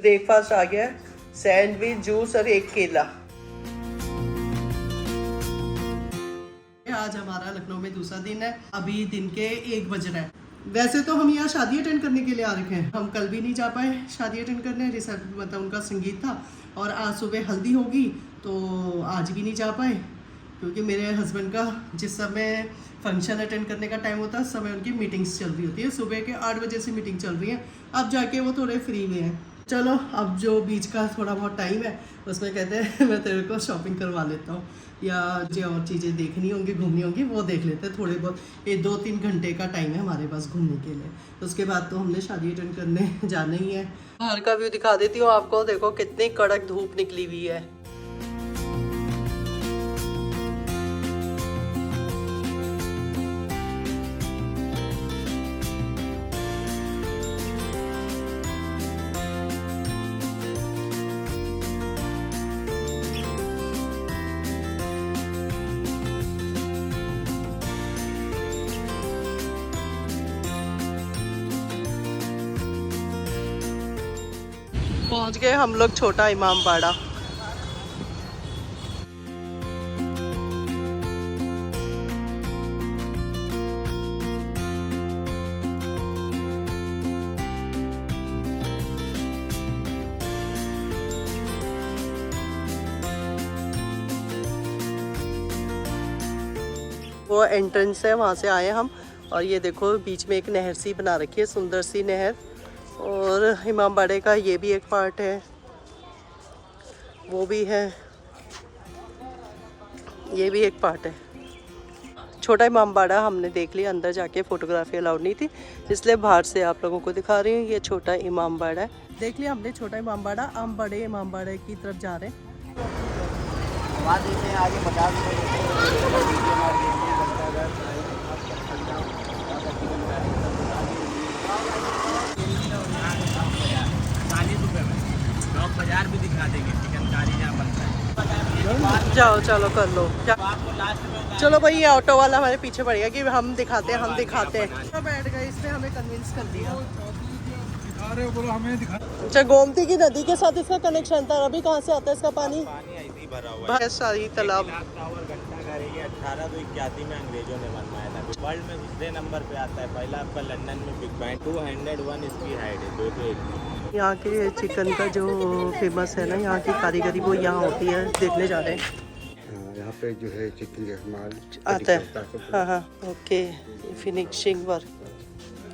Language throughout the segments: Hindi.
ब्रेकफास्ट आ गया है, सैंडविच, जूस और एक केला। आज हमारा लखनऊ में दूसरा दिन है। अभी दिन के 1 बज रहा है। वैसे तो हम यहाँ शादी अटेंड करने के लिए आ रखे हैं। हम कल भी नहीं जा पाए शादी अटेंड करने, रिसेप्शन मतलब उनका संगीत था और आज सुबह हल्दी होगी, तो आज भी नहीं जा पाए क्योंकि मेरे हस्बैंड का जिस समय फंक्शन अटेंड करने का टाइम होता है उस समय उनकी मीटिंग्स चल रही होती है। सुबह के 8 बजे से मीटिंग चल रही है। अब जाके वो थोड़े फ्री हुए हैं। चलो अब जो बीच का थोड़ा बहुत टाइम है उसमें कहते हैं मैं तेरे को शॉपिंग करवा लेता हूँ या जो और चीज़ें देखनी होंगी घूमनी होंगी वो देख लेते हैं। थोड़े बहुत ये 2-3 घंटे का टाइम है हमारे पास घूमने के लिए। उसके बाद तो हमने शादी अटेंड करने जाना ही है। बाहर का व्यू दिखा देती हूँ आपको। देखो कितनी कड़क धूप निकली हुई है। पहुंच गए हम लोग छोटा इमाम बाड़ा। वो एंट्रेंस है, वहाँ से आए हम। और ये देखो बीच में एक नहर सी बना रखी है, सुंदर सी नहर। और इमाम बाड़े का ये भी एक पार्ट है, वो भी है, ये भी एक पार्ट है। छोटा इमाम बाड़ा हमने देख लिया, अंदर जाके फ़ोटोग्राफी अलाउड नहीं थी इसलिए बाहर से आप लोगों को दिखा रही हूँ। ये छोटा इमाम बाड़ा है, देख लिया हमने छोटा इमाम बाड़ा। हम बड़े इमाम बाड़े की तरफ जा रहे हैं। बाजार भी दिखा देंगे, चिकनकारी यहाँ बनता है। जाओ चलो कर लो। चलो भाई ये ऑटो वाला हमारे पीछे पड़ गया कि हम दिखाते हैं हम दिखाते हैं। तो बैठ गए, इसने हमें कन्विंस कर दिया। अच्छा गोमती की नदी के साथ इसका कनेक्शन था। अभी कहाँ से आता है इसका पानी? ऐसे ही भरा हुआ है। सारी तालाब। टावर घंटाघर है, 1881 में अंग्रेजों ने बनवाया था। वर्ल्ड में दूसरे नंबर पे आता है। पहला आपका लंदन में बिग बैंड, 201 इसकी हाइट है, 201। यहाँ के चिकन का जो फेमस है ना, यहाँ की कारीगरी वो यहाँ होती है, देखने जा रहे हैं। यहाँ पे जो है चिकन का इस्तेमाल आता है। हाँ हाँ ओके। फिनिशिंग वर्क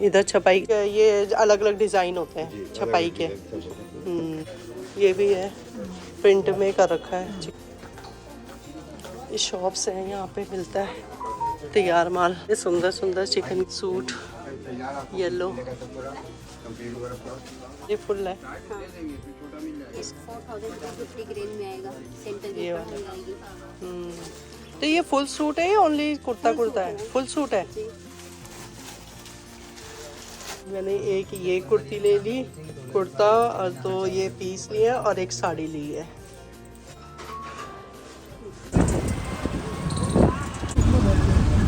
इधर छपाई, ये अलग अलग डिज़ाइन होते हैं छपाई के। ये भी है, प्रिंट में कर रखा है। ये शॉप्स हैं, यहाँ पे मिलता है तैयार माल। ये सुंदर सुंदर चिकन सूट, येलो, ये फुल है। ये वाला। तो ये फुल सूट है या ओनली कुर्ता कुर्ता है? फुल सूट है। मैंने एक ये कुर्ती ले ली, कुर्ता, और 2 ये पीस लिए और एक साड़ी ली है।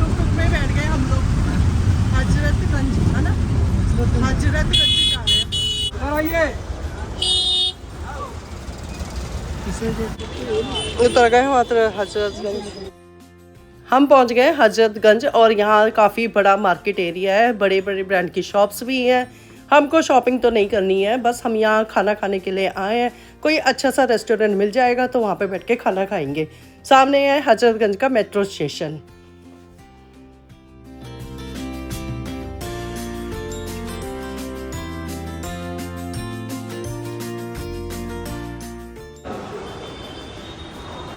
टुक में बैठ गए हम लोग। हजरतगंज है ना, हजरतगंज जा रहे हैं। उतर गए मात्र हजरतगंज। हम पहुंच गए हजरतगंज और यहाँ काफ़ी बड़ा मार्केट एरिया है, बड़े बड़े ब्रांड की शॉप्स भी हैं। हमको शॉपिंग तो नहीं करनी है, बस हम यहाँ खाना खाने के लिए आए हैं। कोई अच्छा सा रेस्टोरेंट मिल जाएगा तो वहाँ पे बैठ के खाना खाएंगे। सामने है हजरतगंज का मेट्रो स्टेशन।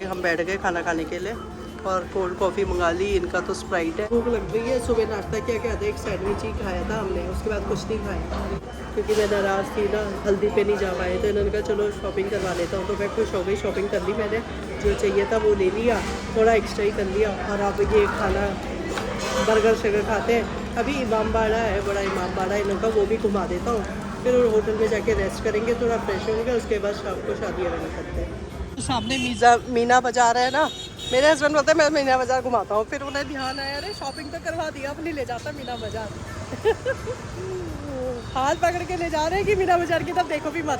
हम बैठ गए खाना खाने के लिए और कोल्ड कॉफ़ी मंगा ली। इनका तो स्प्राइट है। भूख लग रही है। सुबह नाश्ता क्या था, एक सैंडविच ही खाया था हमने, उसके बाद कुछ नहीं खाया क्योंकि मैं नाराज़ थी ना, हल्दी पे नहीं जा पाए। तो इन्होंने कहा चलो शॉपिंग करवा लेता हूँ, तो मैं खुश हो गई। शॉपिंग कर ली मैंने, जो चाहिए था वो ले लिया, थोड़ा एक्स्ट्रा ही कर लिया। और अब ये खाना बर्गर शगर खाते हैं। अभी इमाम बाड़ा है, बड़ा इमाम बाड़ा, इनका वो भी घुमा देता हूँ। फिर होटल में जाके रेस्ट करेंगे, थोड़ा फ्रेश होंगे, उसके बाद शाम को शादी अरेंज करते हैं। सामने मीना बाजार है ना, मेरे हस्बैंड बोलते हैं मैं मीना बाजार घुमाता हूँ। फिर उन्हें ध्यान आया अरे शॉपिंग तो करवा दिया, अब नहीं ले जाता मीना बाजार। हाथ पकड़ के ले जा रहे हैं कि मीना बाजार की तरफ देखो भी मत।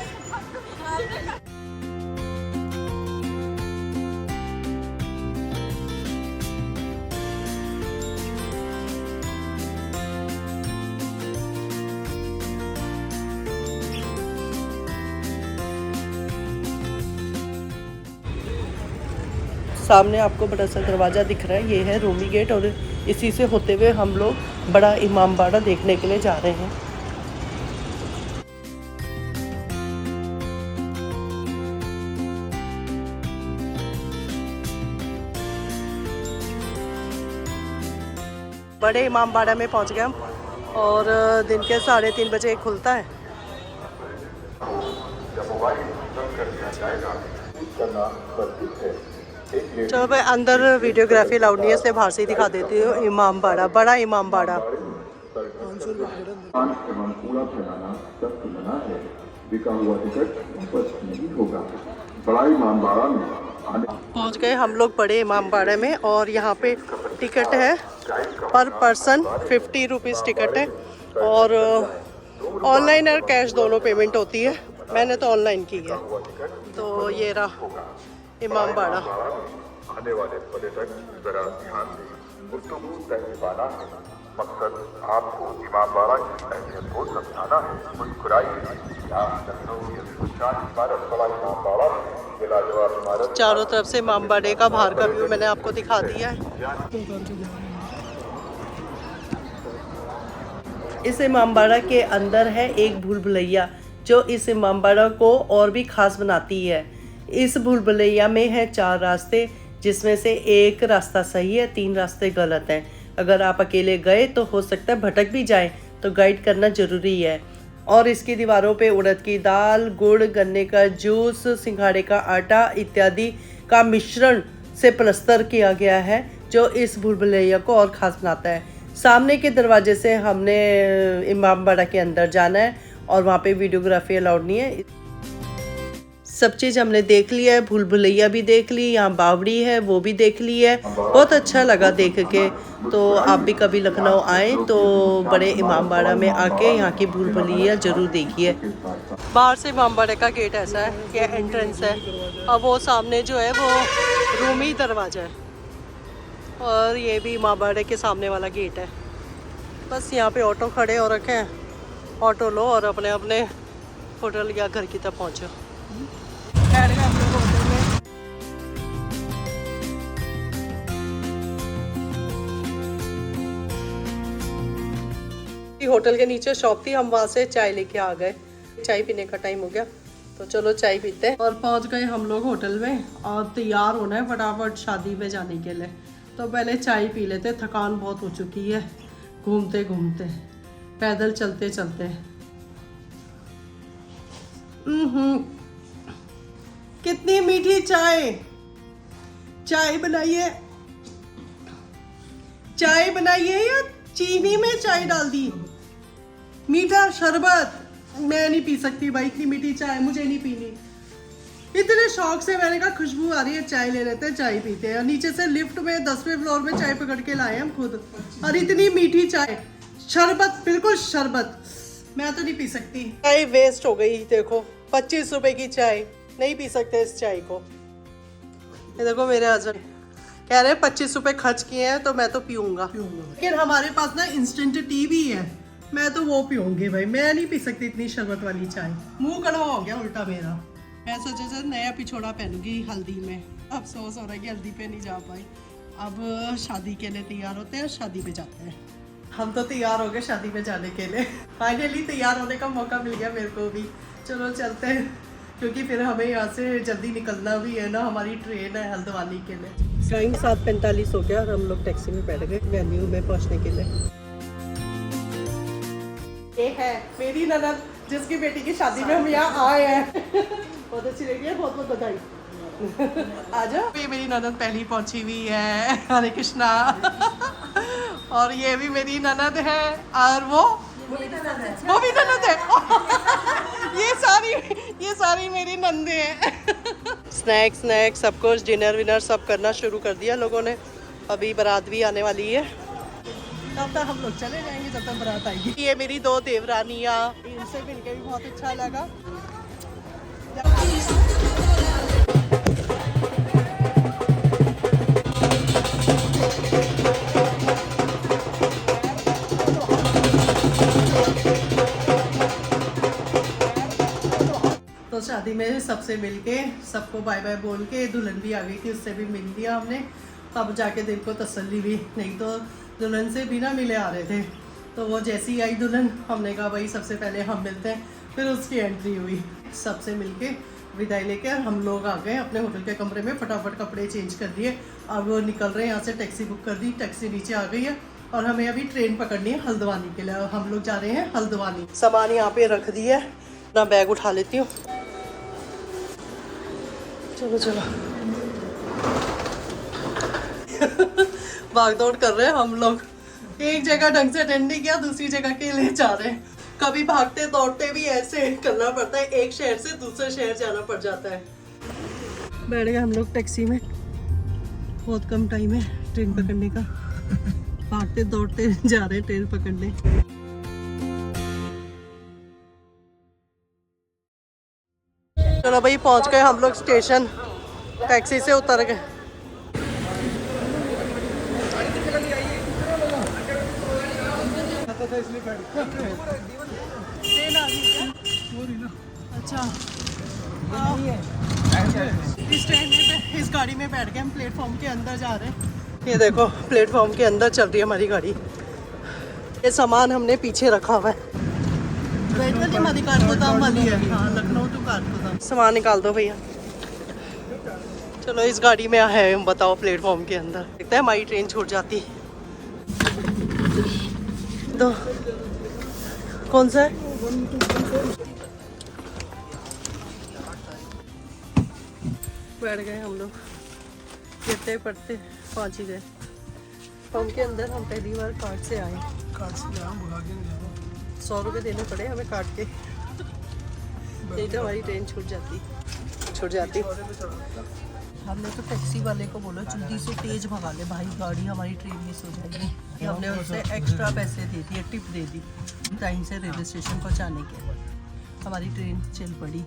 सामने आपको बड़ा सा दरवाज़ा दिख रहा है, ये है रूमी गेट, और इसी से होते हुए हम लोग बड़ा इमामबाड़ा देखने के लिए जा रहे हैं। बड़े इमामबाड़ा में पहुंच गए हम, और दिन के 3:30 बजे खुलता है। चलो भाई, अंदर वीडियोग्राफी अलाउड नहीं है, इसलिए बाहर से ही दिखा देती हूँ। इमामबाड़ा, बड़ा इमामबाड़ा। पहुँच गए हम लोग बड़े इमामबाड़ा में, और यहाँ पे टिकट है पर पर्सन 50 रुपीज़ टिकट है, और ऑनलाइन और कैश दोनों पेमेंट होती है। मैंने तो ऑनलाइन की है। तो ये रहा इमामबाड़ा। आने वाले पर्यटक जरा ध्यान दें, गुफ्तगू तहजीबाना है, मकसद आपको इमामबाड़ा की अहमियत को समझाना है। मुस्कुराइए, लखनऊ के शान इमारत बड़ा इमामबाड़ा है, लाजवाब इमारत। चारों तरफ से इमामबाड़े का बाहर का व्यू मैंने आपको दिखा दिया है। इस इमामबाड़ा के अंदर है एक भूल भुलैया, जो इस इमामबाड़ा को और भी खास बनाती है। इस भूल भुलैया में है 4 रास्ते, जिसमें से एक रास्ता सही है, 3 रास्ते गलत हैं। अगर आप अकेले गए तो हो सकता है भटक भी जाए, तो गाइड करना ज़रूरी है। और इसकी दीवारों पे उड़द की दाल, गुड़, गन्ने का जूस, सिंघाड़े का आटा इत्यादि का मिश्रण से प्लस्तर किया गया है, जो इस भूल भुलैया को और ख़ास बनाता है। सामने के दरवाजे से हमने इमामबाड़ा के अंदर जाना है, और वहाँ पे वीडियोग्राफी अलाउड नहीं है। सब चीज़ हमने देख लिया है, भूल भुलैया भी देख ली, यहाँ बावड़ी है वो भी देख ली है। बहुत अच्छा लगा देख के। तो आप भी कभी लखनऊ आए तो बड़े इमामबाड़ा में आके यहाँ की भूल भुलैया ज़रूर देखिए। बाहर से इमामबाड़े का गेट ऐसा है, ये एंट्रेंस है, और वो सामने जो है वो रूमी दरवाज़ा है, और ये भी इमामबाड़े के सामने वाला गेट है। बस यहाँ पे ऑटो खड़े हो रखे हैं, ऑटो लो और अपने अपने होटल या घर की तरफ पहुँचो। बैठ गए हम लोग होटल में। होटल के नीचे शॉप थी, हम वहाँ से चाय लेके आ गए। चाय पीने का टाइम हो गया, तो चलो चाय पीते हैं। और पहुँच गए हम लोग होटल में, और तैयार होना है फटाफट शादी में जाने के लिए। तो पहले चाय पी लेते, थकान बहुत हो चुकी है घूमते घूमते, पैदल चलते चलते। कितनी मीठी चाय। चाय बनाइए, चाय बनाइए या चीनी में चाय डाल दी। मीठा शरबत मैं नहीं पी सकती भाई, इतनी मीठी चाय मुझे नहीं पीनी। इतने शौक से मैंने कहा खुशबू आ रही है, चाय ले लेते हैं, चाय पीते हैं। नीचे से लिफ्ट में 10वें फ्लोर में चाय पकड़ के लाए हम खुद, और इतनी मीठी चाय, शरबत, बिल्कुल शरबत, मैं तो नहीं पी सकती। चाय वेस्ट हो गई। देखो 25 रुपए की चाय, नहीं पी सकते इस चाय को। ये देखो मेरे हस्बैंड कह रहे हैं 25 रुपए खर्च किए हैं तो मैं तो पीऊंगा। लेकिन हमारे पास ना इंस्टेंट टी भी है, मैं तो वो पीऊंगी भाई, मैं नहीं पी सकती इतनी शरबत वाली चाय। मुंह कड़वा हो गया उल्टा मेरा। मैं सोचा जैसे नया पिछोड़ा पहनूंगी हल्दी में, अफसोस हो रहा है कि हल्दी पे नहीं जा पाई। अब शादी के लिए तैयार होते हैं, शादी पे जाते हैं। हम तो तैयार हो गए शादी में जाने के लिए, फाइनली तैयार होने का मौका मिल गया मेरे को भी। चलो चलते हैं, क्योंकि फिर हमें यहाँ से जल्दी निकलना भी है ना, हमारी ट्रेन है हल्द्वानी के लिए। टाइम 7:45 हो गया और हम लोग टैक्सी में बैठ गए वेन्यू में पहुँचने के लिए। ये है मेरी ननद, जिसकी बेटी की शादी में हम यहाँ आए हैं। बहुत अच्छी लगी है, बहुत बहुत बधाई। आ जाओ। ये मेरी ननद पहली पहुँची हुई है, हरे कृष्णा। और ये भी मेरी ननद है, और वो भी ननद है। ये सारी मेरी नंदे हैं। स्नैक्स सब कुछ, डिनर विनर सब करना शुरू कर दिया लोगों ने। अभी बारात भी आने वाली है, तब तक हम लोग चले जाएंगे जब तक बारात आएगी। ये मेरी 2 देवरानियाँ, इनसे मिलकर भी बहुत अच्छा लगा। तो शादी में सबसे मिलके सबको बाय बाय बोल के दुल्हन भी आ गई थी, उससे भी मिल लिया हमने, तब जाके दिल को तसल्ली हुई, नहीं तो दुल्हन से बिना मिले आ रहे थे। तो वो जैसी आई दुल्हन, हमने कहा भाई सबसे पहले हम मिलते हैं, फिर उसकी एंट्री हुई। सबसे मिलके विदाई लेके हम लोग आ गए अपने होटल के कमरे में, फटाफट कपड़े चेंज कर दिए। अब वो निकल रहे हैं यहाँ से, टैक्सी बुक कर दी, टैक्सी नीचे आ गई है और हमें अभी ट्रेन पकड़नी है हल्द्वानी के लिए। हम लोग जा रहे हैं हल्द्वानी। सामान यहाँ पे रख दिया है, अपना बैग उठा लेती हूँ। चलो चलो भाग दौड़ कर रहे हैं हम लोग, एक जगह ढंग से अटेंड नहीं किया, दूसरी जगह के लिए जा रहे हैं। कभी भागते दौड़ते भी ऐसे करना पड़ता है, एक शहर से दूसरे शहर जाना पड़ जाता है। बैठ गए हम लोग टैक्सी में, बहुत कम टाइम है ट्रेन पकड़ने का, भागते दौड़ते जा रहे हैं ट्रेन पकड़ने। चलो भाई पहुंच गए हम लोग स्टेशन, टैक्सी से उतर गए। अच्छा इस ट्रेन में, इस गाड़ी में बैठ के हम प्लेटफॉर्म के अंदर जा रहे हैं। ये देखो प्लेटफॉर्म के अंदर चल रही है हमारी गाड़ी। ये सामान हमने पीछे रखा हुआ है। हमारी काठगोदाम वाली है, हाँ लखनऊ टू काठगोदाम। सामान निकाल दो भैया। चलो इस गाड़ी में है, बताओ प्लेटफॉर्म के अंदर। देखते हैं हमारी ट्रेन छूट जाती। तो कौन सा है? बैठ गए हम लोग, गिरते पड़ते पहुँच ही गए। फॉर्म के अंदर हम पहली बार कार्ड से आए, कार्ड से 100 रुपये देने पड़े हमें काट के, नहीं तो हमारी ट्रेन छूट जाती। हमने तो टैक्सी वाले को बोला जल्दी से तेज भगा ले भाई, गाड़ी हमारी ट्रेन मिस हो जाएगी। हमने उससे एक्स्ट्रा पैसे दे दिए, टिप दे दी टाइम से रेलवे स्टेशन पहुंचाने के। हमारी ट्रेन चल पड़ी।